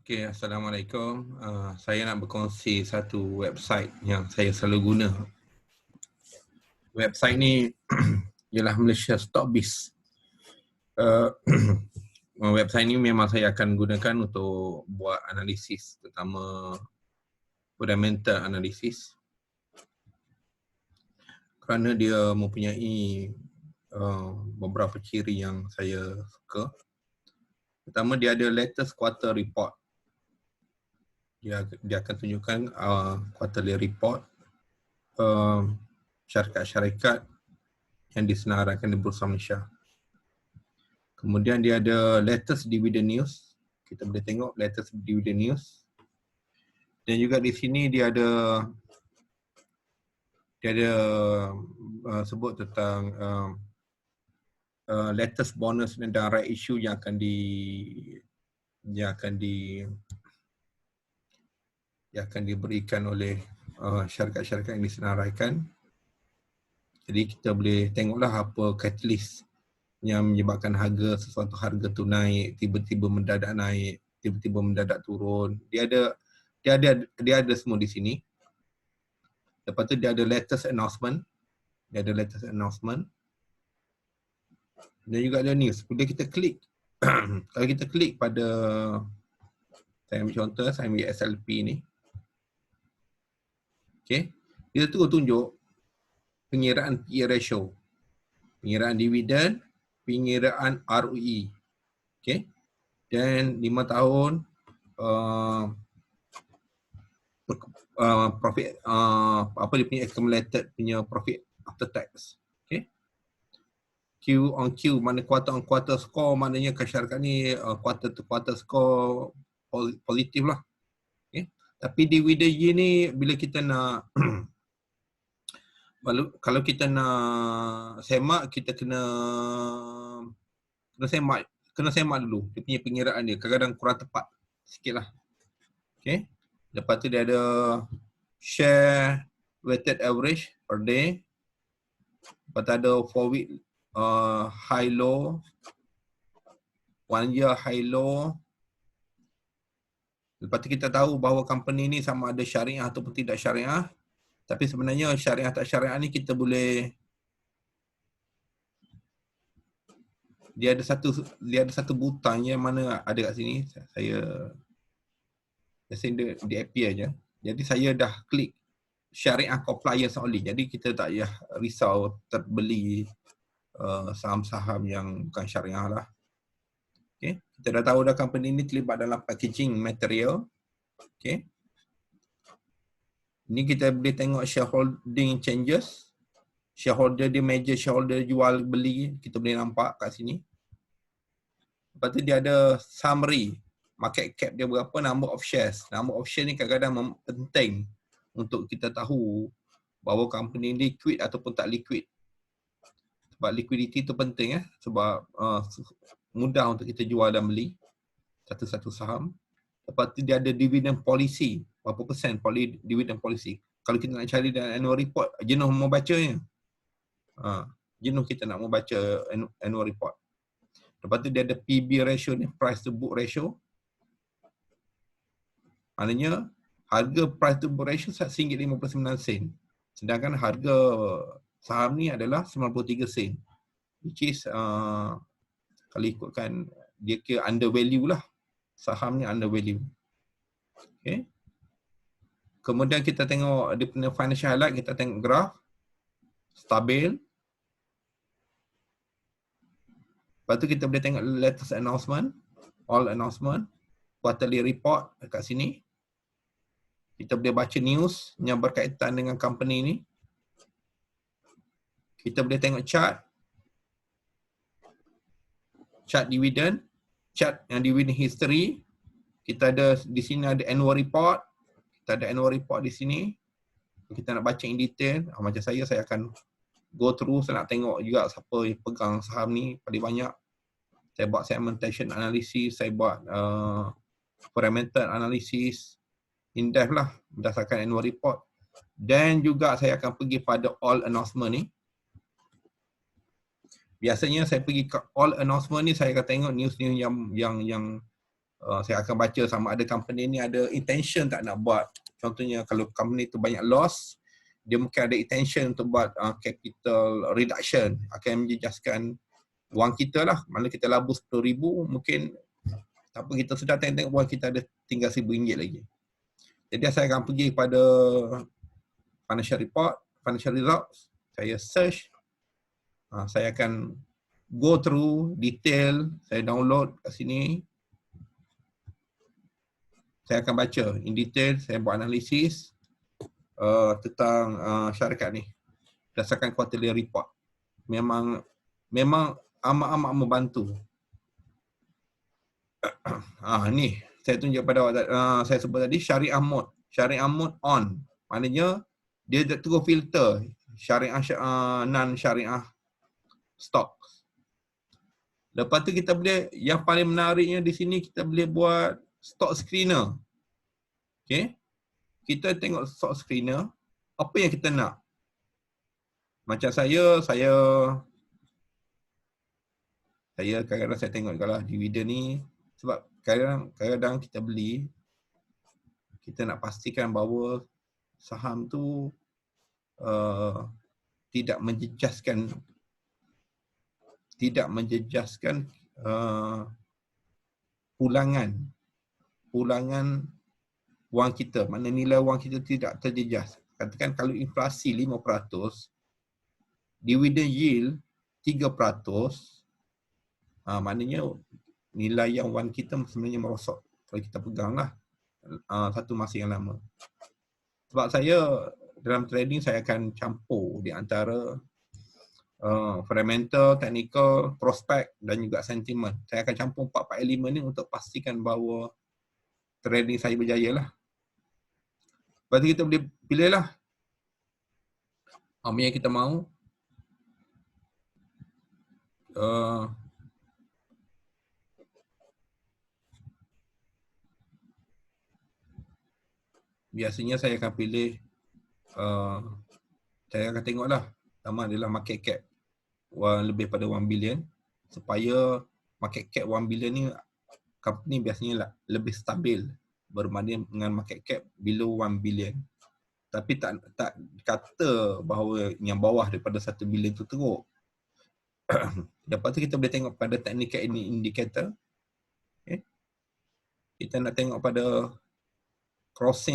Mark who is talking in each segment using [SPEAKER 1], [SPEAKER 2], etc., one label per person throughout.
[SPEAKER 1] Okay, Assalamualaikum. Saya nak berkongsi satu website yang saya selalu guna. Website ni ialah Malaysia Stockbiz. Website ni memang saya akan gunakan untuk buat analisis, terutama fundamental analisis. Kerana dia mempunyai beberapa ciri yang saya suka. Pertama, dia ada latest quarter report. Dia akan tunjukkan quarterly report syarikat-syarikat yang disenaraikan di Bursa Malaysia. Kemudian dia ada latest dividend news. Kita boleh tengok latest dividend news. Dan juga di sini dia ada sebut tentang latest bonus dan right issue yang akan diberikan oleh syarikat-syarikat yang disenaraikan. Jadi kita boleh tengoklah apa catalyst yang menyebabkan sesuatu harga tu naik, tiba-tiba mendadak naik, tiba-tiba mendadak turun. Dia ada semua di sini. Lepas tu dia ada latest announcement. Dan juga ada news. Bila kita klik, kalau kita klik pada, saya ambil contoh, saya ambil SLP ni. Okay. Dia tu tunjuk pengiraan PE ratio, pengiraan dividen, pengiraan ROE. Okay. Dan 5 tahun profit, apa dia punya accumulated punya profit after tax. Okay. Q on Q, mana quarter on quarter score, maknanya syarikat ni quarter to quarter score positif lah. Okay. Tapi dividen yield ni bila kita nak kalau kita nak semak, kita kena semak dulu dia punya pengiraan dia. Kadang-kadang kurang tepat sikit lah. Okay. Lepas tu dia ada share weighted average per day. Lepas tu ada 4 week high low, 1 year high low. Lepas tu kita tahu bahawa company ni sama ada syariah ataupun tidak syariah. Tapi sebenarnya syariah tak syariah ni kita boleh, dia ada satu butang yang mana ada kat sini. Saya dia appear je. Jadi saya dah klik syariah compliance only. Jadi kita tak payah risau terbeli saham-saham yang bukan syariah lah. Okay. Kita dah tahu dah company ni terlibat dalam packaging material. Okay. Ni kita boleh tengok shareholding changes. Shareholder dia, major shareholder jual beli, kita boleh nampak kat sini. Lepas tu dia ada summary. Market cap dia berapa, number of shares. Number of shares ni kadang-kadang penting untuk kita tahu bahawa company liquid ataupun tak liquid. Sebab liquidity tu penting sebab mudah untuk kita jual dan beli satu-satu saham. Lepas tu dia ada dividend policy. Berapa persen dividend policy. Kalau kita nak cari dalam annual report, jenuh mau bacanya. Jenuh kita nak mau baca annual report. Lepas tu dia ada PB ratio ni, price to book ratio. Maknanya harga price to book ratio RM1.59. Sedangkan harga saham ni adalah 93 sen. Which is kalau ikutkan dia kira under value lah. Saham ni under value. Okay. Kemudian kita tengok dia punya financial highlight, kita tengok graf. Stabil. Lepas tu kita boleh tengok latest announcement, all announcement, quarterly report dekat sini. Kita boleh baca news yang berkaitan dengan company ni. Kita boleh tengok chart dividend, chart yang dividend history. Kita ada di sini ada annual report. Kita ada annual report di sini. Kita nak baca in detail. Macam saya akan go through. Saya nak tengok juga siapa yang pegang saham ni paling banyak. Saya buat segmentation analysis. Saya buat fundamental analysis. In-depth lah berdasarkan annual report. Dan juga saya akan pergi pada all announcement ni. Biasanya saya pergi ke all announcement ni, saya akan tengok news-news yang Saya akan baca sama ada company ni ada intention tak nak buat. Contohnya kalau company tu banyak loss, dia mungkin ada intention untuk buat capital reduction, akan menjejaskan wang kita lah. Mana kita labur 10,000, mungkin tak apa, kita sudah tengok wang kita ada tinggal RM1,000 lagi. Jadi saya akan pergi kepada financial report, financial results, saya search, saya akan go through detail, saya download kat sini. Saya akan baca in detail, saya buat analisis tentang syarikat ni berdasarkan quarterly report. Memang amat-amat membantu. Ni saya tunjuk pada awak, saya sebut tadi syariah mode. Syariah mode on. Maknanya dia terus filter syariah non syariah stock. Lepas tu kita boleh, yang paling menariknya di sini kita boleh buat stock screener. Okey. Kita tengok stock screener, apa yang kita nak. Macam saya kadang-kadang saya tengok kalau dividen ni, sebab kadang-kadang kita beli, kita nak pastikan bahawa saham tu tidak menjejaskan pulangan wang kita, mana nilai wang kita tidak terjejas. Katakan kalau inflasi 5%, dividend yield 3%, maknanya nilai yang wang kita sebenarnya merosot kalau kita peganglah satu masa yang lama. Sebab saya dalam trading saya akan campur di antara fundamental, technical, prospect dan juga sentiment. Saya akan campur 4 elemen ni untuk pastikan bahawa trading saya berjaya lah. Lepas tu kita boleh pilih lah apa yang kita mahu. Biasanya saya akan pilih, saya akan tengok lah, pertama adalah market cap lebih pada 1 billion, supaya market cap 1 billion ni company biasanya lebih stabil berbanding dengan market cap below 1 billion. Tapi tak kata bahawa yang bawah daripada 1 billion tu teruk. Lepas tu kita boleh tengok pada technical indicator. Okay. Kita nak tengok pada cross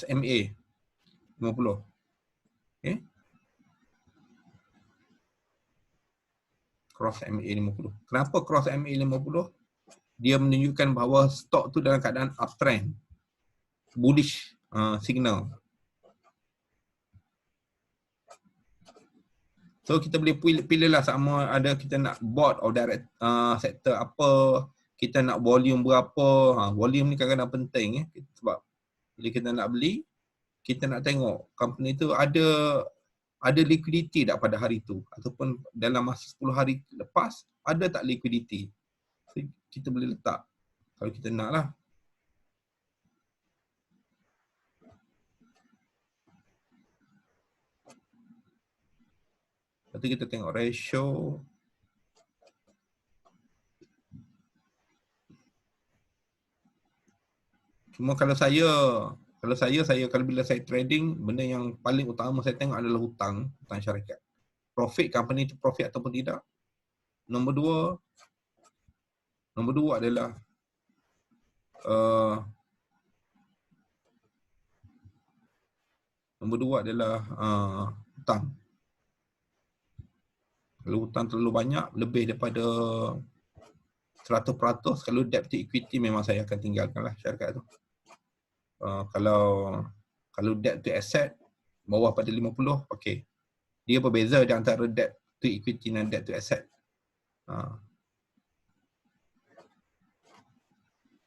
[SPEAKER 1] MA 50. Okay. Cross MA 50. Kenapa cross MA 50? Dia menunjukkan bahawa stok tu dalam keadaan uptrend. Bullish signal. So kita boleh pilihlah sama ada kita nak board of direct sector apa, kita nak volume berapa. Volume ni kadang-kadang penting sebab bila kita nak beli, kita nak tengok company tu ada liquidity tak pada hari tu, ataupun dalam masa 10 hari lepas ada tak liquidity. So, kita boleh letak kalau kita nak lah. Lepas tu kita tengok ratio. Cuma kalau bila saya trading, benda yang paling utama saya tengok adalah hutang syarikat. Profit company itu profit ataupun tidak. Nombor dua adalah hutang. Kalau hutang terlalu banyak, lebih daripada 100%, kalau debt to equity memang saya akan tinggalkanlah syarikat tu. Kalau debt to asset bawah pada 50, okey. Dia berbeza di antara debt to equity dan debt to asset.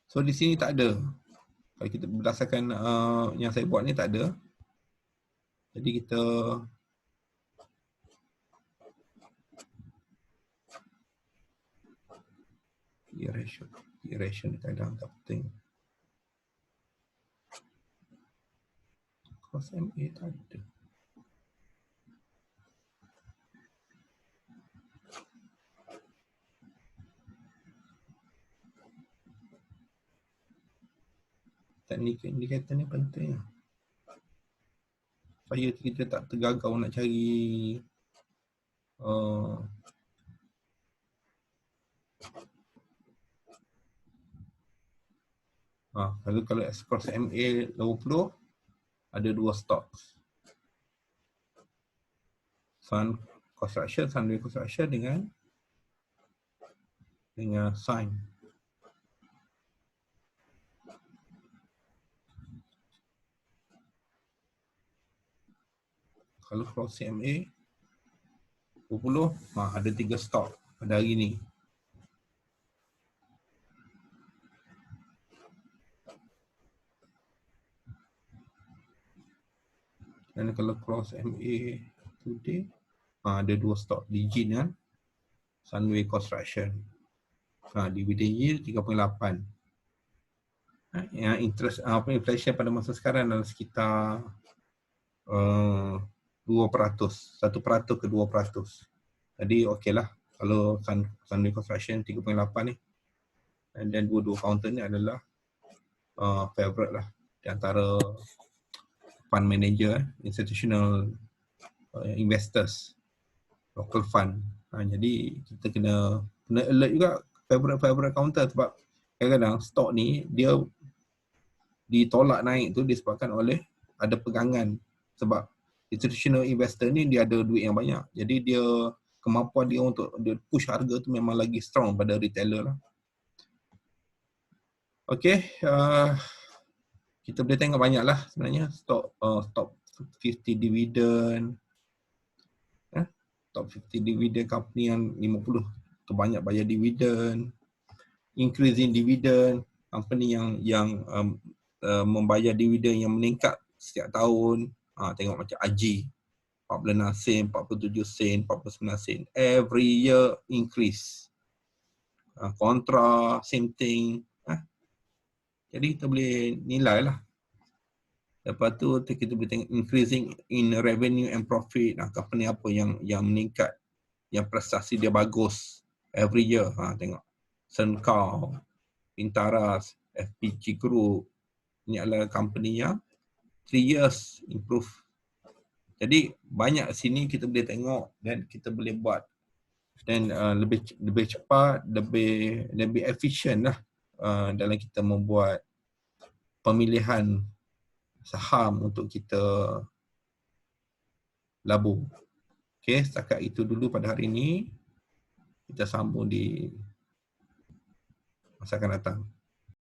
[SPEAKER 1] So di sini tak ada. Kalau kita berdasarkan yang saya buat ni tak ada. Jadi kita ratio ni kadang tak penting. Cross MA tak ada. Technical indicator ni penting supaya kita tak tergagau nak cari kalau cross MA 80 ada 2 stocks. Sun Construction, Sunway Construction dengan Sign. Kalau cross CMA 20 ada 3 stok pada hari ni. Dan kalau cross MA today ada 2 stok, Digin dan Sunway Construction. Dividend yield 3.8. Yang interest inflation pada masa sekarang adalah sekitar 2%, 1% ke 2%. Jadi okeylah kalau Sunway Construction 3.8 ni. Dan dua-dua counter ni adalah favorite lah di antara fund manager, institutional investors, local fund. Jadi kita kena alert juga favorite counter sebab kadang-kadang stok ni dia ditolak naik tu disebabkan oleh ada pegangan, sebab institutional investor ni dia ada duit yang banyak. Jadi dia kemampuan dia untuk dia push harga tu memang lagi strong pada retailer lah. Okey, kita boleh tengok banyak lah sebenarnya top 50 dividend, top 50 dividend company yang 50 terbanyak bayar dividend, increasing dividend, company yang membayar dividend yang meningkat setiap tahun. Tengok macam AJI 46 sen, 47 sen, 49 sen, every year increase. Contra same thing. Jadi kita boleh nilai lah. Lepas tu kita boleh tengok increasing in revenue and profit. Company apa yang meningkat, yang prestasi dia bagus every year. Tengok Senkau, Pintaras, FPG Group. Ini adalah company yang 3 years improve. Jadi banyak sini kita boleh tengok dan kita boleh buat dan lebih cepat, lebih efisien lah dalam kita membuat pemilihan saham untuk kita labur. Okey, setakat itu dulu pada hari ini. Kita sambung di masa akan datang.